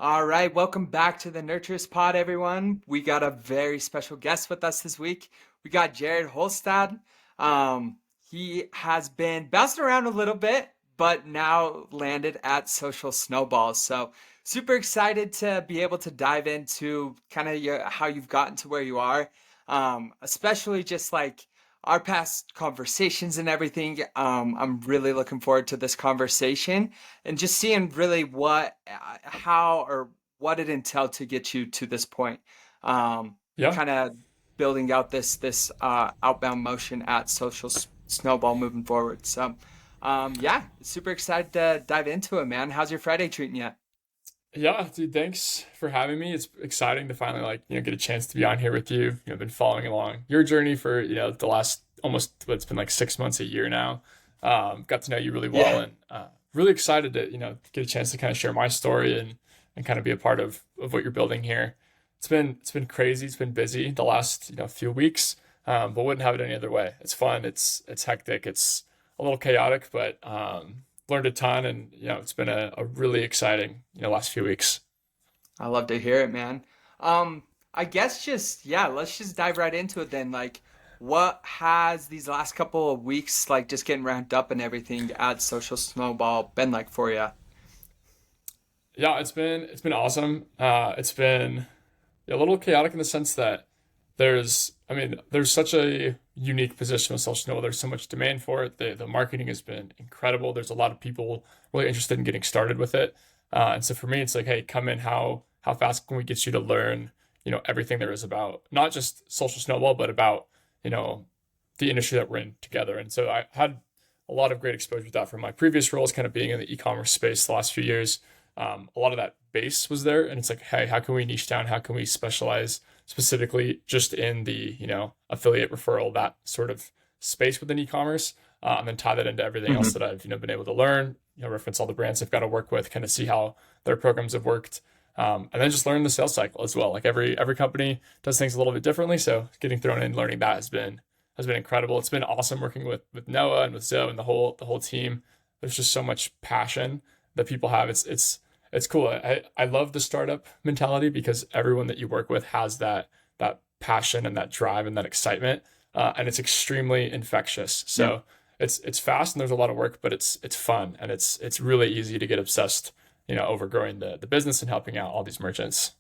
All right, welcome back to the Nurturers Pod, everyone. We got a very special guest with us this week. We got Jared Holstad. He has been bouncing around a little bit, but now landed at Social Snowballs. So super excited to be able to dive into kind of how you've gotten to where you are, especially just like our past conversations and everything. I'm really looking forward to this conversation and just seeing really how or what it entailed to get you to this point. Yeah, Kind of building out this outbound motion at Snowball moving forward. So, yeah, super excited to dive into it, man. How's your Friday treating you? yeah, dude. Thanks for having me. It's exciting to finally get a chance to be on here with you. Been following along your journey for the last almost it's been like 6 months, a year now. Got to know you really well, Yeah. and really excited to get a chance to kind of share my story and kind of be a part of what you're building here. It's been crazy. It's been busy the last few weeks, but wouldn't have it any other way. It's fun. It's hectic. It's a little chaotic, but learned a ton, and it's been a really exciting last few weeks. I love to hear it, man. I guess just yeah, let's just dive right into it then. Like, what has these last couple of weeks, like just getting ramped up and everything at Social Snowball, been like for you? Yeah, it's been awesome. It's been a little chaotic in the sense that there's such a unique position with social media. There's so much demand for it. The marketing has been incredible. There's a lot of people really interested in getting started with it. And so for me, it's like, hey, come in. How fast can we get you to learn, everything there is about not just social snowball, but about, you know, the industry that we're in together. And so I had a lot of great exposure to that from my previous roles, kind of being in the e-commerce space the last few years. A lot of that base was there, and it's like, hey, how can we niche down? How can we specialize specifically just in the affiliate referral, that sort of space within e-commerce, and then tie that into everything else Hmm. that I've been able to learn. Reference all the brands I've got to work with, kind of see how their programs have worked. And then just learn the sales cycle as well. Like every company does things a little bit differently, so getting thrown in, learning that has been incredible. It's been awesome working with Noah and with Zoe and the whole team. There's just so much passion that people have. It's cool. I love the startup mentality because everyone that you work with has that passion and that drive and that excitement, and it's extremely infectious. Yeah. So it's fast and there's a lot of work, but it's fun and it's really easy to get obsessed, over growing the business and helping out all these merchants.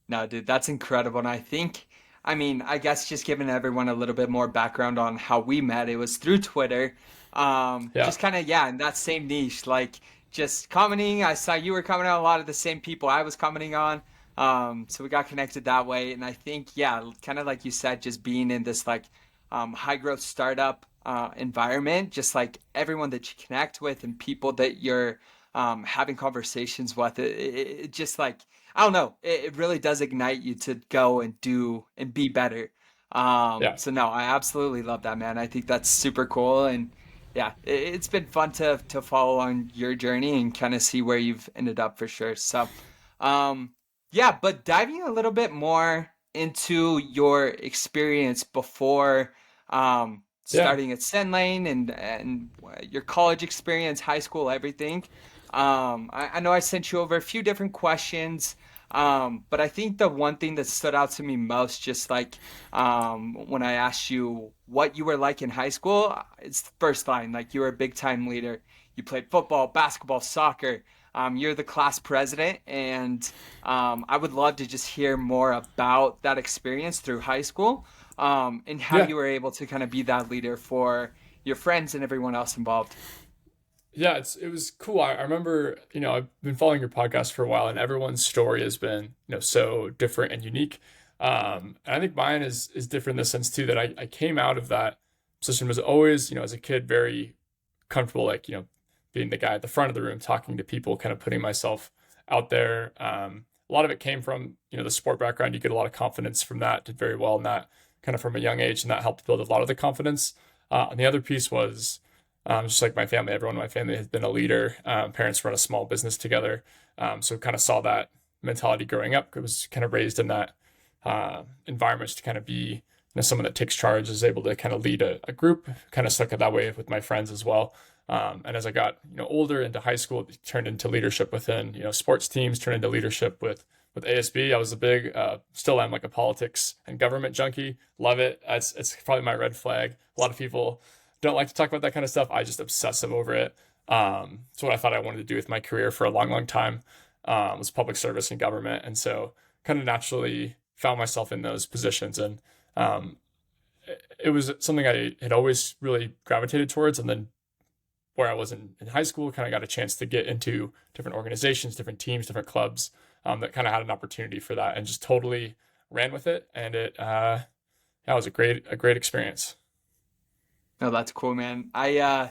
No, dude, that's incredible. And I mean, I guess just giving everyone a little bit more background on how we met, it was through Twitter. Yeah, Just kind of, yeah, in that same niche, like just commenting. I saw you were commenting on a lot of the same people I was commenting on. So we got connected that way. And I think, yeah, kind of like you said, just being in this like high growth startup environment, just like everyone that you connect with and people that you're having conversations with, it just like, I don't know. It really does ignite you to go and do and be better. yeah. So no, I absolutely love that, man. I think that's super cool, and yeah, it's been fun to follow on your journey and kind of see where you've ended up for sure. So, um, yeah, but diving a little bit more into your experience before Yeah. starting at Send Lane and your college experience, high school, everything. I know I sent you over a few different questions, but I think the one thing that stood out to me most, just like when I asked you what you were like in high school, it's the first line, like you were a big time leader. You played football, basketball, soccer. You're the class president, and I would love to just hear more about that experience through high school, and how Yeah. you were able to kind of be that leader for your friends and everyone else involved. Yeah, it was cool. I remember, I've been following your podcast for a while, and everyone's story has been, so different and unique. And I think mine is different in the sense too that I came out of that position, was always, as a kid, very comfortable, like, being the guy at the front of the room, talking to people, kind of putting myself out there. A lot of it came from, the sport background. You get a lot of confidence from that. Did very well in that kind of from a young age, and that helped build a lot of the confidence. And the other piece was just like my family. Everyone in my family has been a leader. Parents run a small business together, so kind of saw that mentality growing up. I was kind of raised in that environment to kind of be, someone that takes charge, is able to kind of lead a group. Kind of stuck it that way with my friends as well. And as I got older into high school, it turned into leadership within sports teams, turned into leadership with ASB. I was a big, still am like a politics and government junkie. Love it. It's probably my red flag. A lot of people don't like to talk about that kind of stuff. I just obsessive over it. It's what I thought I wanted to do with my career for a long, long time. Was public service and government, and so kind of naturally found myself in those positions. And um, it was something I had always really gravitated towards. And then where I was in high school, kind of got a chance to get into different organizations, different teams, different clubs that kind of had an opportunity for that, and just totally ran with it. And that was a great experience. No, that's cool, man. I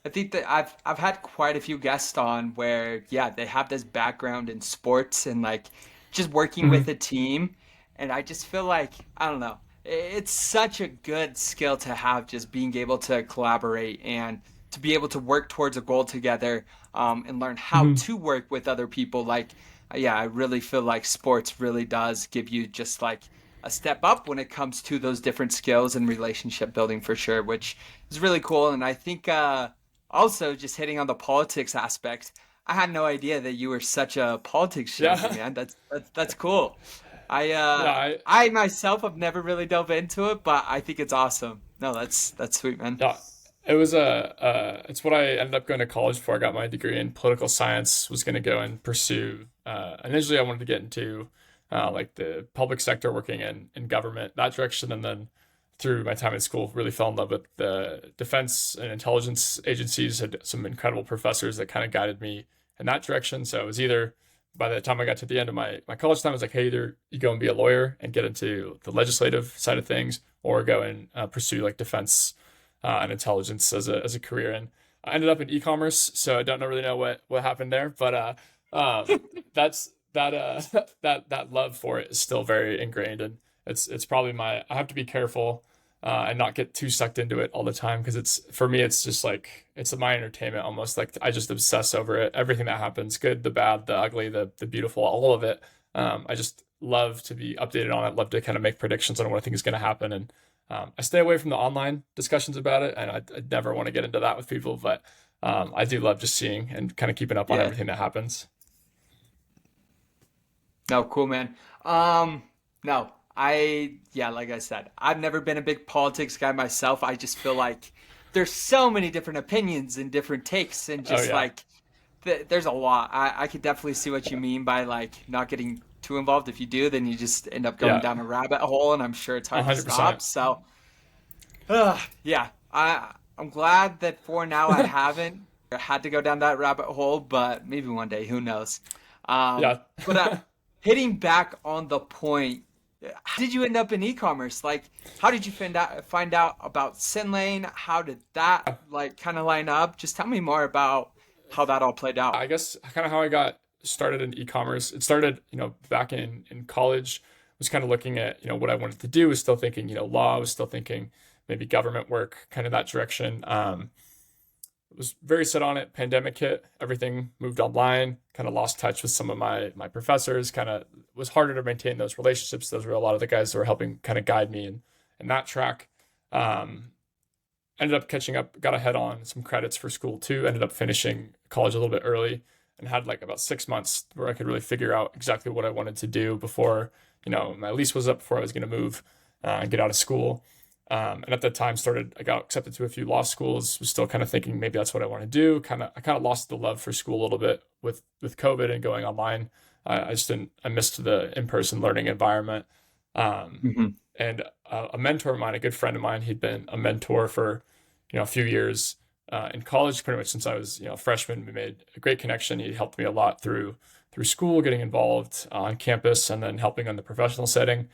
think that I've had quite a few guests on where yeah, they have this background in sports and like just working with Hmm. a team, and I just feel like I don't know. It's such a good skill to have, just being able to collaborate and to be able to work towards a goal together, and learn how Hmm. to work with other people. Like, yeah, I really feel like sports really does give you just like a step up when it comes to those different skills and relationship building for sure, which is really cool. And I think also just hitting on the politics aspect, I had no idea that you were such a politics junkie, Yeah. man. That's cool. I Yeah. uh I myself have never really dove into it, but I think it's awesome. No, that's sweet, man. Yeah, it was it's what I ended up going to college for. I got my degree in political science. Was going to go and pursue. Initially, I wanted to get into like the public sector, working in government, that direction, and then through my time in school, really fell in love with the defense and intelligence agencies. Had some incredible professors that kind of guided me in that direction. So it was either by the time I got to the end of my college time, I was like, hey, either you go and be a lawyer and get into the legislative side of things, or go and pursue like defense and intelligence as a career. And I ended up in e-commerce, so I don't really know what happened there, but that's that love for it is still very ingrained, and it's probably my I have to be careful and not get too sucked into it all the time, because it's for me it's just like it's my entertainment almost. Like I just obsess over it, everything that happens, good, the bad, the ugly, the beautiful, all of it. I just love to be updated on it, love to kind of make predictions on what I think is going to happen. And I stay away from the online discussions about it, and I never want to get into that with people. But I do love just seeing and kind of keeping up on Yeah. everything that happens. No, cool, man. Um, no, yeah, like I said, I've never been a big politics guy myself. I just feel like there's so many different opinions and different takes, and Oh just yeah, like there's a lot. I could definitely see what you mean by like not getting too involved. If you do, then you just end up going yeah, down a rabbit hole, and I'm sure it's a hard to hundred stop. percent. So, yeah, I'm glad that for now I haven't had to go down that rabbit hole, but maybe one day, who knows? Yeah. But hitting back on the point, how did you end up in e-commerce? Like, how did you find out about Sinlane? How did that like kind of line up? Just tell me more about how that all played out. I guess kind of how I got started in e-commerce. It started, back in college. Was kind of looking at, what I wanted to do. Was still thinking, law. Was still thinking maybe government work, kind of that direction. Was very set on it. Pandemic hit, everything moved online. Kind of lost touch with some of my professors. Kind of was harder to maintain those relationships. Those were a lot of the guys that were helping kind of guide me in that track. Um, Ended up catching up, got ahead on some credits for school too. Ended up finishing college a little bit early, and had like about 6 months where I could really figure out exactly what I wanted to do before my lease was up, before I was going to move and get out of school. And at that time, I got accepted to a few law schools. Was still kind of thinking maybe that's what I want to do. I kind of lost the love for school a little bit with COVID and going online. I just didn't. I missed the in person learning environment. Um, Hmm. and a mentor of mine, a good friend of mine, he'd been a mentor for a few years in college, pretty much since I was a freshman. We made a great connection. He helped me a lot through school, getting involved on campus, and then helping on the professional setting.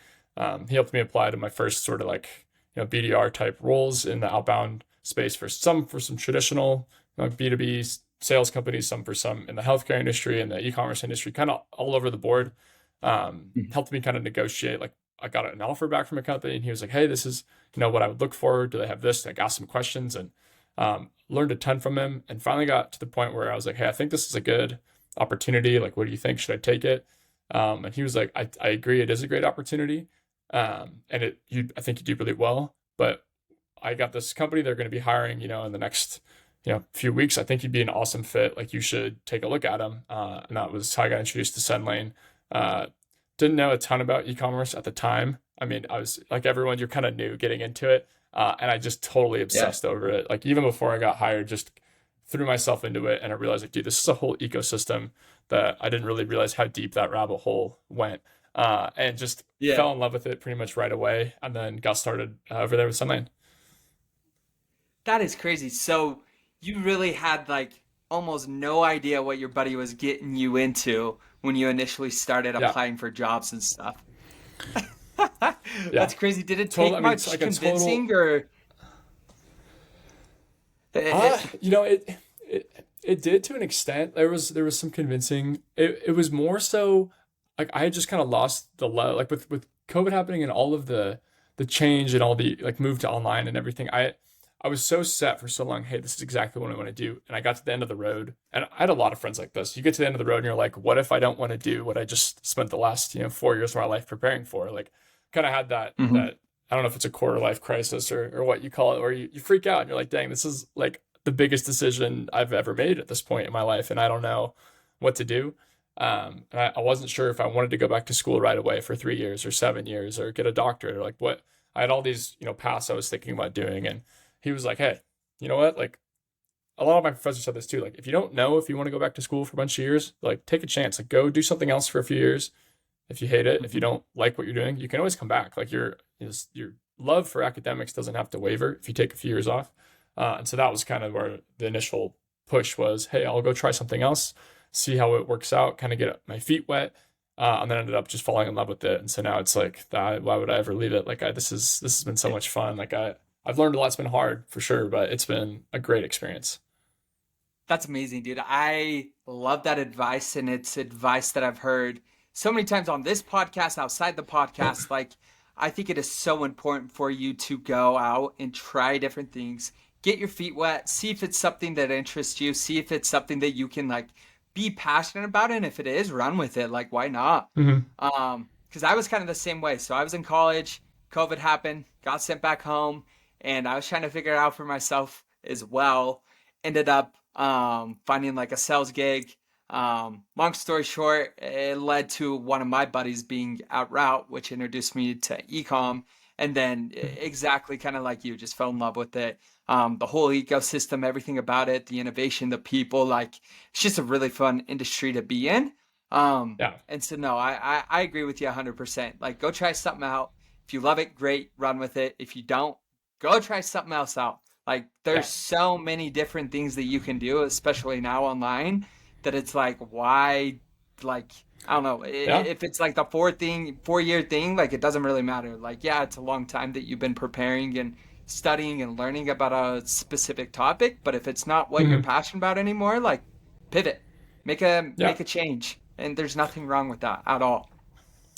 He helped me apply to my first sort of like BDR type roles in the outbound space, for some traditional B2B sales companies, some for some in the healthcare industry and the e-commerce industry, kind of all over the board. Helped me kind of negotiate. Like I got an offer back from a company, and he was like, "Hey, this is what I would look for. Do they have this?" Like asked some questions, and learned a ton from him. And finally got to the point where I was like, "Hey, I think this is a good opportunity. Like, what do you think? Should I take it?" And he was like, "I agree. It is a great opportunity. And I think you do really well. But I got this company they're going to be hiring, in the next, few weeks. I think you'd be an awesome fit. Like you should take a look at them. And that was how I got introduced to SendLane. Uh, didn't know a ton about e-commerce at the time. I mean, I was like everyone, you're kind of new getting into it. And I just totally Yeah. obsessed over it. Like even before I got hired, just threw myself into it. And I realized like, dude, this is a whole ecosystem that I didn't really realize how deep that rabbit hole went. And just Yeah. fell in love with it pretty much right away. And then got started over there with SendLane. That is crazy. So you really had like almost no idea what your buddy was getting you into when you initially started Yeah. applying for jobs and stuff. Yeah. That's crazy. Did it Total. take I mean, it's much like a total. convincing or eh, It did to an extent. There was some convincing. It was more so like I had just kind of lost the love, like with COVID happening and all of the change and all the like move to online and everything. I was so set for so long. Hey, this is exactly what I want to do. And I got to the end of the road, and I had a lot of friends like this. You get to the end of the road, and you're like, what if I don't want to do what I just spent the last 4 years of my life preparing for? Like, kind of had Mhm. that. I don't know if it's a quarter life crisis or what you call it, or you freak out and you're like, dang, this is like the biggest decision I've ever made at this point in my life, and I don't know what to do. And I wasn't sure if I wanted to go back to school right away for 3 years or 7 years or get a doctorate or like what. I had all these paths I was thinking about doing, and he was like, hey, you know what? Like a lot of my professors said this too. Like if you don't know if you want to go back to school for a bunch of years, like take a chance. Like go do something else for a few years. If you hate it, if you Mhm. don't like what you're doing, you can always come back. Like your love for academics doesn't have to waver if you take a few years off. And so that was kind of where the initial push was. Hey, I'll go try something else, see how it works out, kind of get my feet wet, and then ended up just falling in love with it. And so now it's like, that, why would I ever leave it? Like this has been so much fun. Like I've learned a lot. It's been hard for sure, but it's been a great experience. That's amazing, dude. I love that advice, and it's advice that I've heard so many times on this podcast, outside the podcast. Like, I think it is so important for you to go out and try different things, get your feet wet, see if it's something that interests you, see if it's something that you can like be passionate about, and if it is, run with it. Like, why not? Mm-hmm. Because I was kind of the same way. So I was in college, COVID happened, got sent back home, and I was trying to figure it out for myself as well. Ended up finding like a sales gig. Long story short, it led to one of my buddies being out route, which introduced me to ecom. And then exactly kind of like you, just fell in love with it. The whole ecosystem, everything about it, the innovation, the people, like it's just a really fun industry to be in. Yeah. And so no, I agree with you 100%. Like go try something out. If you love it, great, run with it. If you don't, go try something else out. Like there's Yeah. so many different things that you can do, especially now online, that it's like why like I don't know Yeah. if it's like the 4 year thing, like it doesn't really matter. Like yeah, it's a long time that you've been preparing and studying and learning about a specific topic, but if it's not what you're Mm-hmm. passionate about anymore, like pivot, Yeah. make a change, and there's nothing wrong with that at all.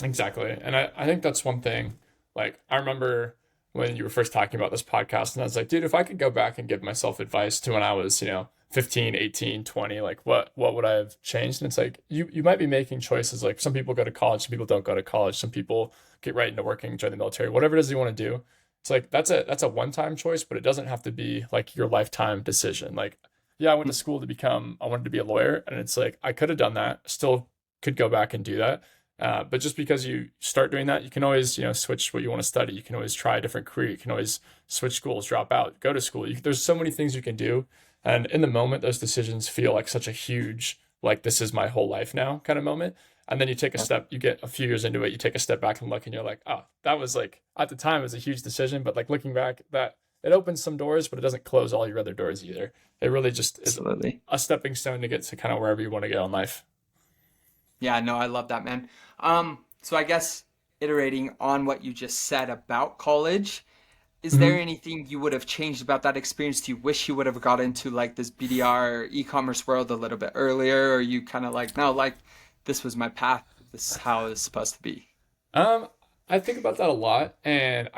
Exactly. And I think that's one thing. Like, I remember when you were first talking about this podcast, and I was like, dude, if I could go back and give myself advice to when I was, 15, 18, 20, like what would I have changed? And it's like you might be making choices. Like some people go to college, some people don't go to college, some people get right into working, join the military, whatever it is you want to do. It's like that's a one-time choice, but it doesn't have to be like your lifetime decision. Like, yeah, I went to school I wanted to be a lawyer, and it's like I could have done that, still could go back and do that. But just because you start doing that, you can always, switch what you want to study. You can always try a different career. You can always switch schools, drop out, go to school. There's so many things you can do. And in the moment, those decisions feel like such a huge, like, this is my whole life now kind of moment. And then you take a step, you get a few years into it, you take a step back and look, and you're like, oh, that was like, at the time, it was a huge decision. But like looking back, that it opens some doors, but it doesn't close all your other doors either. It really just is Absolutely. a stepping stone to get to kind of wherever you want to go in life. Yeah, no, I love that, man. So I guess iterating on what you just said about college, is there Mm-hmm. anything you would have changed about that experience? Do you wish you would have got into like this BDR e-commerce world a little bit earlier, or you kind of like, no, like this was my path. This is how it's supposed to be. Um, I think about that a lot, and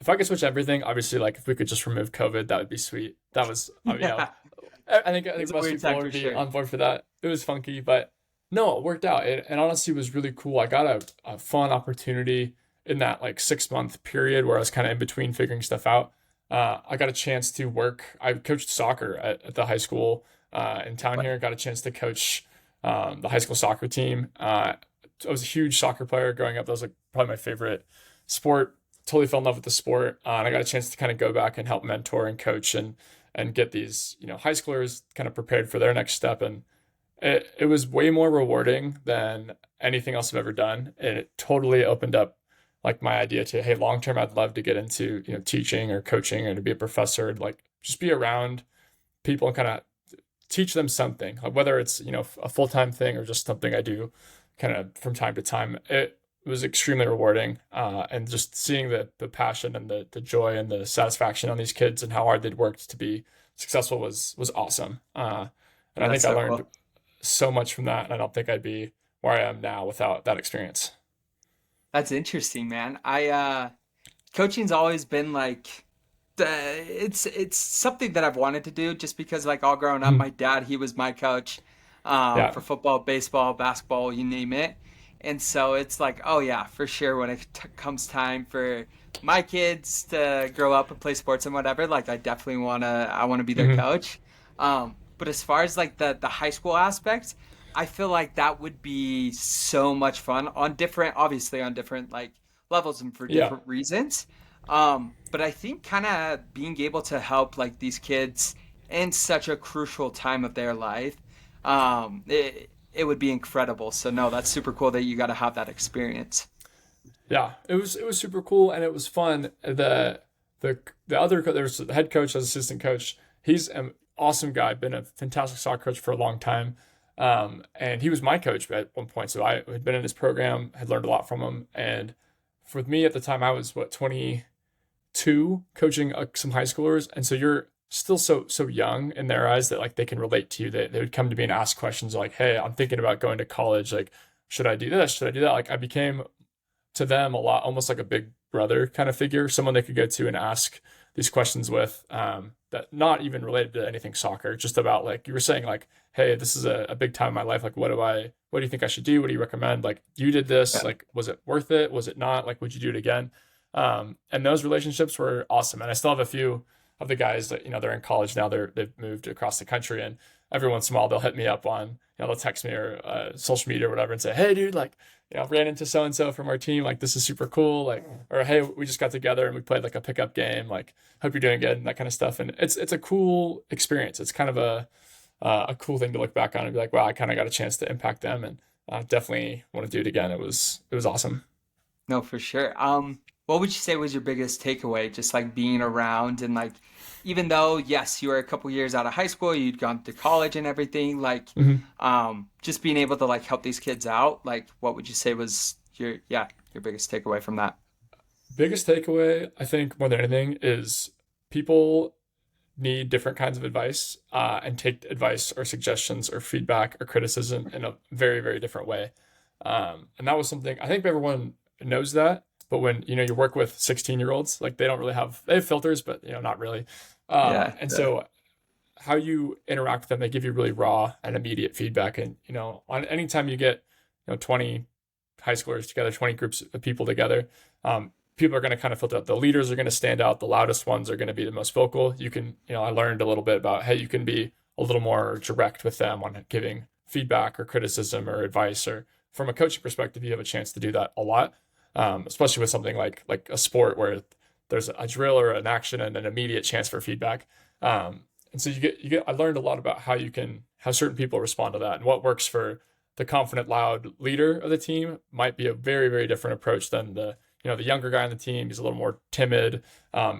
if I could switch everything, obviously, like if we could just remove COVID, that would be sweet. That was, Yeah, I think it's a most weird people time for would be sure. on board for that. It was funky, but no, it worked out. And honestly, it was really cool. I got a fun opportunity. in that like 6 month period where I was kind of in between figuring stuff out, I got a chance to work. I coached soccer at the high school in town What? here. Got a chance to coach the high school soccer team. I was a huge soccer player growing up. That was like probably my favorite sport. Totally fell in love with the sport, and I got a chance to kind of go back and help mentor and coach and get these high schoolers kind of prepared for their next step. And it was way more rewarding than anything else I've ever done. And it totally opened up like my idea to, hey, long term, I'd love to get into, teaching or coaching or to be a professor, like just be around people and kind of teach them something, like whether it's, a full time thing or just something I do kind of from time to time. It was extremely rewarding. And just seeing the passion and the joy and the satisfaction on these kids and how hard they'd worked to be successful was awesome. And I That's think I so learned cool. so much from that. And I don't think I'd be where I am now without that experience. That's interesting, man. I coaching's always been like it's something that I've wanted to do just because like all growing up, Mhm. my dad, he was my coach Yeah. for football, baseball, basketball, you name it. And so it's like, oh yeah, for sure when it comes time for my kids to grow up and play sports and whatever, like I want to be their Hmm. coach. But as far as like the high school aspect, I feel like that would be so much fun on different, obviously on different like levels and for Yeah. different reasons. But I think kind of being able to help like these kids in such a crucial time of their life, it would be incredible. So no, that's super cool that you got to have that experience. Yeah. It was super cool and it was fun. The other there's the head coach as assistant coach. He's an awesome guy. Been a fantastic soccer coach for a long time. And he was my coach at one point. So I had been in his program, had learned a lot from him. And for me at the time, I was 22 coaching some high schoolers. And so you're still so young in their eyes that like they can relate to you. They would come to me and ask questions like, hey, I'm thinking about going to college. Like, should I do this? Should I do that? Like I became to them a lot, almost like a big brother kind of figure, someone they could go to and ask these questions with, that not even related to anything soccer, just about like you were saying, like, hey, this is a big time in my life. Like, what do you think I should do? What do you recommend? Like, you did this, Yeah. like, was it worth it? Was it not? Like, would you do it again? And those relationships were awesome. And I still have a few of the guys that, they're in college now, they've moved across the country, and every once in a while they'll hit me up on, they'll text me or social media or whatever and say, hey, dude, like, ran into so and so from our team. Like, this is super cool. Like, or hey, we just got together and we played like a pickup game. Like, hope you're doing good and that kind of stuff. And it's a cool experience. It's kind of a cool thing to look back on and be like, wow, I kind of got a chance to impact them, and definitely want to do it again. It was awesome. No, for sure. What would you say was your biggest takeaway? Just like being around and like, even though yes, you were a couple years out of high school, you'd gone to college and everything, like, Hmm. just being able to like help these kids out. Like, what would you say was your biggest takeaway from that? Biggest takeaway, I think, more than anything, is people need different kinds of advice, and take advice or suggestions or feedback or criticism in a very, very different way. And that was something I think everyone knows that. But when you work with 16-year-olds, like they don't really they have filters, but not really. Yeah, And so how you interact with them, they give you really raw and immediate feedback. And on anytime you get 20 high schoolers together, 20 groups of people together, people are going to kind of filter out. The leaders are going to stand out. The loudest ones are going to be the most vocal. You can, I learned a little bit about, hey, you can be a little more direct with them on giving feedback or criticism or advice. Or from a coaching perspective, you have a chance to do that a lot, especially with something like a sport where there's a drill or an action and an immediate chance for feedback. And so you get. I learned a lot about how certain people respond to that, and what works for the confident, loud leader of the team might be a very, very different approach than the younger guy on the team. He's a little more timid.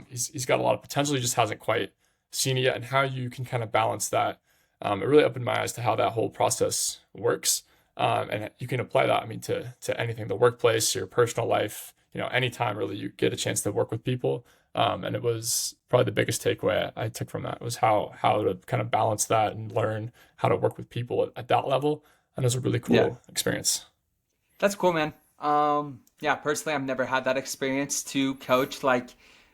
He's got a lot of potential. He just hasn't quite seen it yet, and how you can kind of balance that. It really opened my eyes to how that whole process works, and you can apply that. I mean, to anything, the workplace, your personal life. Anytime really you get a chance to work with people. And it was probably the biggest takeaway I took from that was how to kind of balance that and learn how to work with people at that level. And it was a really yeah. cool experience. That's cool, man. Yeah, personally, I've never had that experience to coach. Like,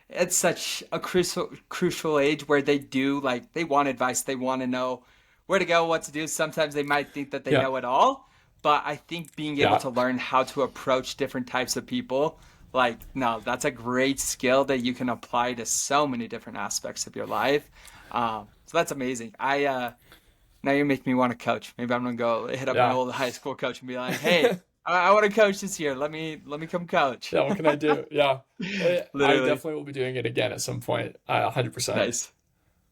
it's such a crucial age where they do like they want advice, they want to know where to go, what to do. Sometimes they might think that they Yeah, know it all, but I think being able yeah, to learn how to approach different types of people, Like, no, that's a great skill that you can apply to so many different aspects of your life. So that's amazing. Now you make me want to coach. Maybe I'm gonna go hit up my Yeah. old high school coach and be like, "Hey, I want to coach this year. Let me come coach." Yeah, what can I do? Yeah. I Literally. definitely will be doing it again at some point. 100%. Nice.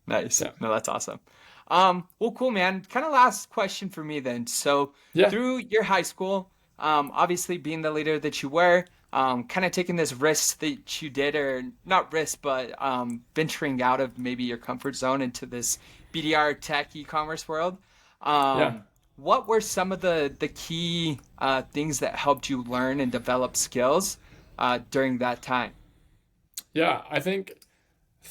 Nice. Yeah. No, that's awesome. Well, cool, man. Kind of last question for me then. So, Yeah. through your high school, obviously being the leader that you were, kind of taking this risk that you did, or not risk, but venturing out of maybe your comfort zone into this BDR tech e-commerce world. Yeah. What were some of the key things that helped you learn and develop skills during that time? Yeah. I think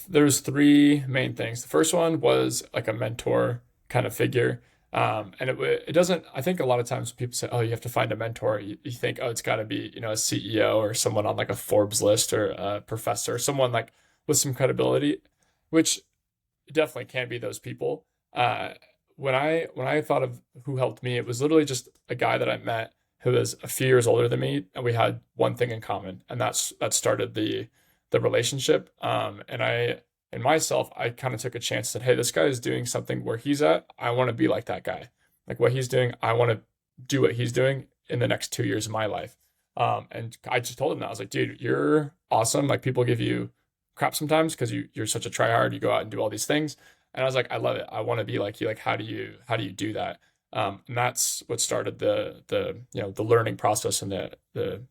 there's three main things. The first one was like a mentor kind of figure. And it doesn't, I think a lot of times people say, oh, you have to find a mentor. You think, oh, it's got to be, a CEO or someone on like a Forbes list or a professor, someone like with some credibility, which definitely can be those people. When I thought of who helped me, it was literally just a guy that I met who was a few years older than me, and we had one thing in common, and that started the relationship. And in myself, I kind of took a chance that, hey, this guy is doing something where he's at. I want to be like that guy, like what he's doing. I want to do what he's doing in the next 2 years of my life. And I just told him that I was like, dude, you're awesome. Like people give you crap sometimes because you're such a tryhard. You go out and do all these things, and I was like, I love it. I want to be like you. Like how do you do that? And that's what started the learning process and the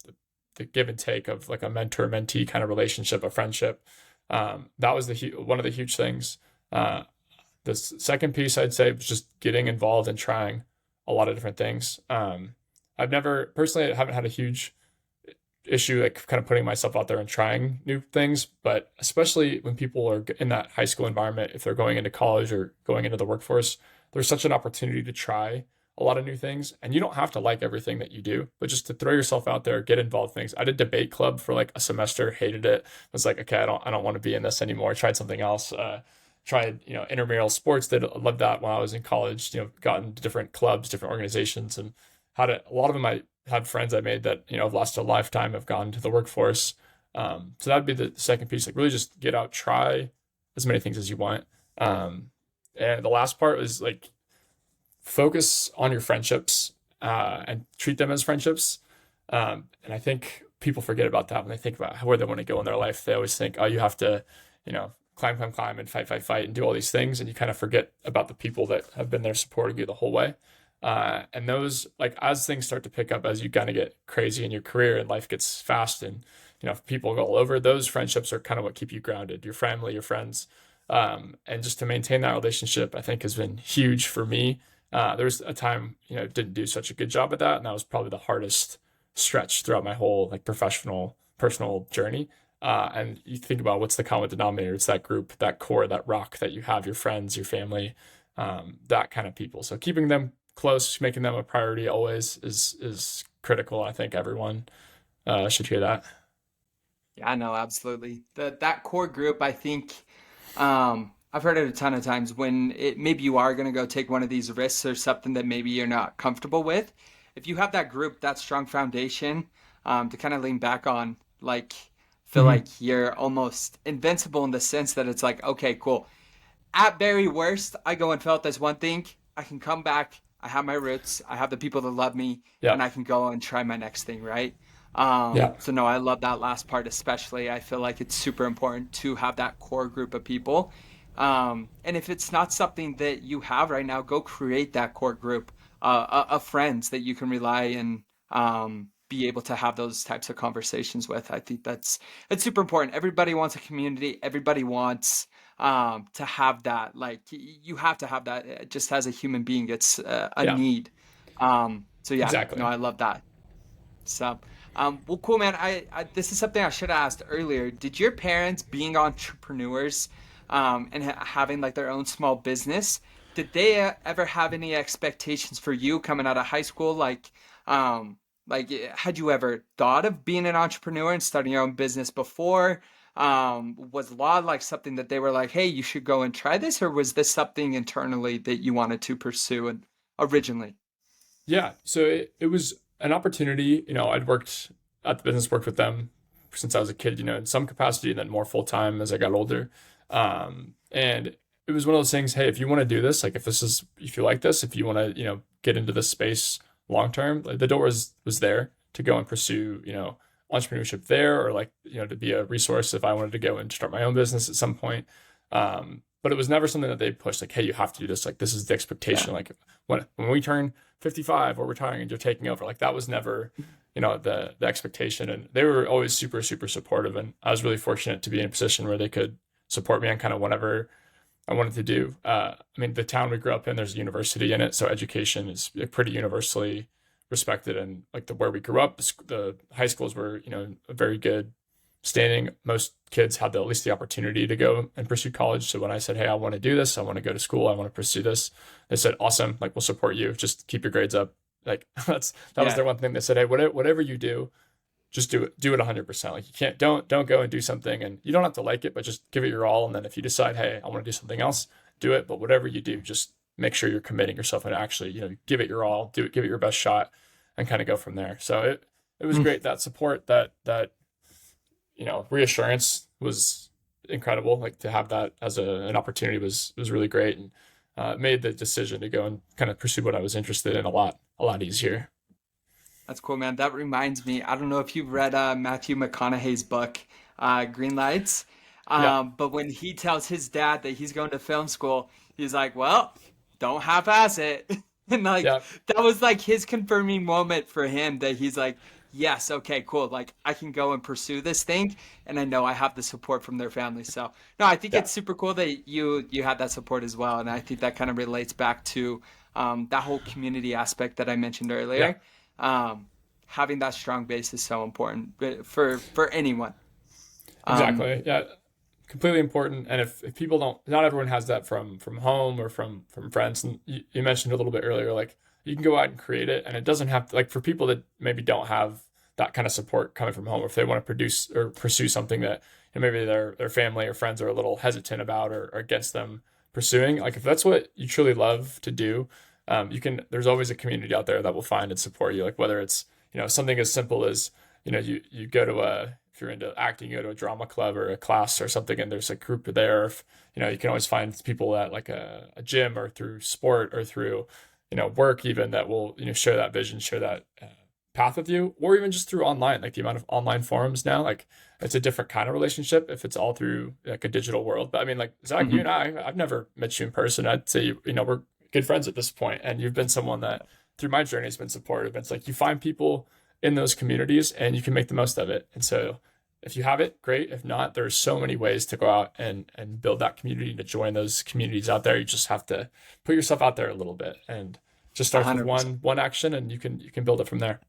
give and take of like a mentor mentee kind of relationship, a friendship. That was one of the huge things. The second piece I'd say was just getting involved and trying a lot of different things. I've never personally I haven't had a huge issue like kind of putting myself out there and trying new things, but especially when people are in that high school environment, if they're going into college or going into the workforce, there's such an opportunity to try a lot of new things, and you don't have to like everything that you do, but just to throw yourself out there, get involved in things. I did debate club for like a semester, hated it, was like, okay, I don't want to be in this anymore. I tried something else. Tried intramural sports, did love that when I was in college. Got into different clubs, different organizations, and a lot of them. I had friends I made that have lasted a lifetime, have gone to the workforce. So that'd be the second piece, like really just get out, try as many things as you want. And the last part is like focus on your friendships, and treat them as friendships. And I think people forget about that when they think about where they want to go in their life. They always think, oh, you have to, climb, climb, climb, and fight, fight, fight, and do all these things, and you kind of forget about the people that have been there supporting you the whole way. And those, like, as things start to pick up, as you kind of get crazy in your career and life gets fast, and people go all over, those friendships are kind of what keep you grounded. Your family, your friends, and just to maintain that relationship, I think has been huge for me. There was a time, didn't do such a good job at that, and that was probably the hardest stretch throughout my whole like professional, personal journey. And you think about what's the common denominator? It's that group, that core, that rock that you have, your friends, your family, that kind of people. So keeping them close, making them a priority always is critical. I think everyone should hear that. Yeah, no, absolutely. That core group, I think, I've heard it a ton of times when maybe you are gonna go take one of these risks or something that maybe you're not comfortable with. If you have that group, that strong foundation, to kind of lean back on, like feel Mm-hmm. like you're almost invincible in the sense that it's like, okay, cool. At very worst, I go and felt this one thing. I can come back. I have my roots. I have the people that love me, Yeah. and I can go and try my next thing, right? Yeah. So no, I love that last part especially. I feel like it's super important to have that core group of people. And if it's not something that you have right now, go create that core group of friends that you can rely and be able to have those types of conversations with. I think that's super important. Everybody wants a community. Everybody wants to have that. Like you have to have that. Just as a human being, it's a Yeah. need. So yeah, no, Exactly. I love that. So, well, cool, man. This is something I should have asked earlier. Did your parents, being entrepreneurs, and having like their own small business, did they ever have any expectations for you coming out of high school? Had you ever thought of being an entrepreneur and starting your own business before? Was law like something that they were like, hey, you should go and try this, or was this something internally that you wanted to pursue and originally? Yeah. So it was an opportunity. I'd worked at the business, worked with them since I was a kid, in some capacity, and then more full time as I got older. And it was one of those things. Hey, if you want to do this, like if you like this, if you want to, get into this space long term, like the door was there to go and pursue, entrepreneurship there, or like, to be a resource if I wanted to go and start my own business at some point. But it was never something that they pushed like, hey, you have to do this. Like, this is the expectation. Yeah. Like when we turn 55 or retiring and you're taking over, like that was never, the expectation. And they were always super, super supportive. And I was really fortunate to be in a position where they could support me on kind of whatever I wanted to do. I mean, the town we grew up in, there's a university in it. So education is pretty universally respected. And like where we grew up, the high schools were, a very good standing. Most kids had at least the opportunity to go and pursue college. So when I said, hey, I want to do this, I want to go to school, I want to pursue this, they said, awesome, like we'll support you. Just keep your grades up. Like that was their one thing. They said, hey, whatever you do, just do it 100%. Like you can't, don't go and do something and you don't have to like it, but just give it your all. And then if you decide, hey, I want to do something else, do it. But whatever you do, just make sure you're committing yourself and actually, give it your all, give it your best shot and kind of go from there. So it was great. That support, that reassurance was incredible. Like to have that as an opportunity was really great, and made the decision to go and kind of pursue what I was interested in a lot easier. That's cool, man. That reminds me, I don't know if you've read Matthew McConaughey's book, Green Lights. Yeah, But when he tells his dad that he's going to film school, he's like, well, don't half-ass it. And like yeah, that was like his confirming moment for him that he's like, yes, okay, cool. Like I can go and pursue this thing, and I know I have the support from their family. So no, I think yeah, it's super cool that you had that support as well, and I think that kind of relates back to that whole community aspect that I mentioned yeah. earlier. Having that strong base is so important for anyone. Um, Exactly. Yeah. Completely important. And if people don't, not everyone has that from home or from friends. And you mentioned a little bit earlier, like you can go out and create it, and it doesn't have to, like for people that maybe don't have that kind of support coming from home, or if they want to produce or pursue something that maybe their family or friends are a little hesitant about, or against them pursuing, like if that's what you truly love to do, there's always a community out there that will find and support you. Like whether it's, something as simple as, you go to if you're into acting, you go to a drama club or a class or something, and there's a group there. If, you can always find people at like a gym or through sport or through, work even, that will, share that vision, share that path with you, or even just through online, like the amount of online forums now, like it's a different kind of relationship if it's all through like a digital world. But I mean, like Zach, you mhm. and I've never met you in person. I'd say, we're good friends at this point, and you've been someone that through my journey has been supportive. It's like you find people in those communities and you can make the most of it. And so if you have it, great. If not, there's so many ways to go out and build that community, to join those communities out there. You just have to put yourself out there a little bit, and just A starts with hundred percent. one action, and you can build it from there.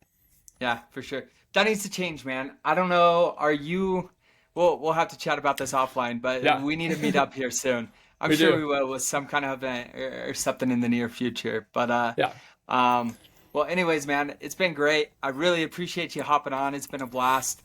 Yeah, for sure. That needs to change, man. I don't know. Are you? We'll have to chat about this offline, but Yeah, we need to meet up here soon. I'm we sure do. we will with some kind of event or something in the near future. But Yeah, um, well, anyways, man, it's been great. I really appreciate you hopping on. It's been a blast.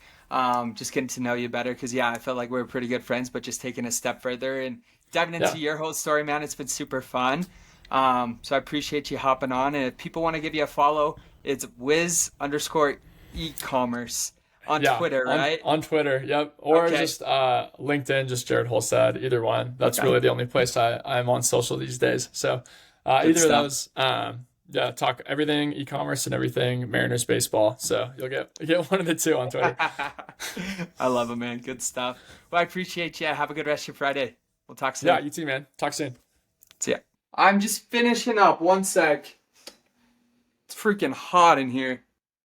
Just getting to know you better because yeah, I felt like we were pretty good friends, but just taking a step further and diving yeah, into your whole story, man, it's been super fun. So I appreciate you hopping on. And if people want to give you a follow, it's Wiz underscore e-commerce on yeah. Twitter, right? On Twitter, yep, or Okay. just LinkedIn, just Jared Holstad. Either one. That's Okay. really the only place I'm on social these days. So Good either of stuff. those. Yeah, talk everything e-commerce and everything Mariners baseball. So you'll get one of the two on Twitter. I love it, man. Good stuff. Well, I appreciate you. Have a good rest of your Friday. We'll talk Yeah, soon. you too, man. Talk soon. See ya. I'm just finishing up. One sec. It's freaking hot in here.